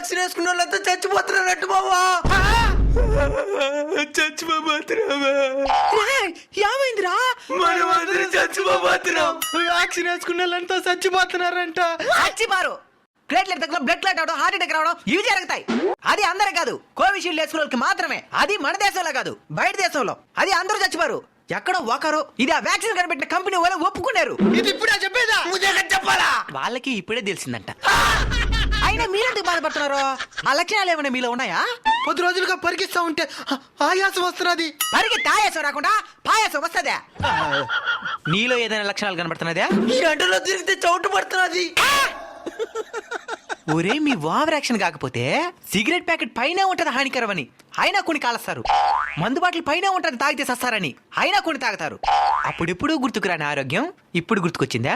Vaccine వేసుకున్న వాళ్ళంతా చచ్చిపోతున్నారట్టు బావా. చచ్చిపోతున్నావా? ఏమైందిరా? మనం అందరం చచ్చిపోతున్నాం. వ్యాక్సిన్ వేసుకున్న వాళ్ళంతా చచ్చిపోతున్నారంట. చచ్చిపోరు. ప్లేట్లెట్ దగ్గర బ్లడ్ క్లాట్ అవడం, హార్ట్ అటాక్ రావడం ఇవి జరుగుతాయి. అది అందరూ కాదు, కోవిషీల్డ్ వేసుకున్న వాళ్ళకి మాత్రమే. అది మన దేశంలో కాదు, బయట దేశంలో. అది అందరూ చచ్చిపోరు, ఎక్కడో ఒకరు. ఇది ఆ వ్యాక్సిన్ కనిపెట్టిన కంపెనీ వాళ్ళు ఒప్పుకున్నారు. ఇది ఇప్పుడే చెప్పేదా? చెప్పాలా? వాళ్ళకి ఇప్పుడే తెలిసిందంట. అయినా మీరెందుకు బాధపడుతున్నారు? ఆ లక్షణాలు ఏమైనా మీలో ఉన్నాయా? 10 రోజులుగా పరిగిస్తా ఉంటే ఆయాసం వస్తున్నది. మరికి తాయాసం రాకుండా పాయాసం వస్తుందా? నీలో ఏదైనా లక్షణాలు కనబడుతున్నదా? ఈ ఎండలో తిరిగితే చౌటు పడుతున్నది. ఒరే, మీ ఓవర్ యాక్షన్ కాకపోతే సిగరెట్ ప్యాకెట్ పైన ఉంటది హానికరం అని అయినా కొన్ని కాలుస్తారు. మందు బాటిల్ పైన ఉంటది తాగితే సస్తారని అయినా కొన్ని తాగుతారు. అప్పుడెప్పుడు గుర్తుకురాని ఆరోగ్యం ఇప్పుడు గుర్తుకొచ్చిందా?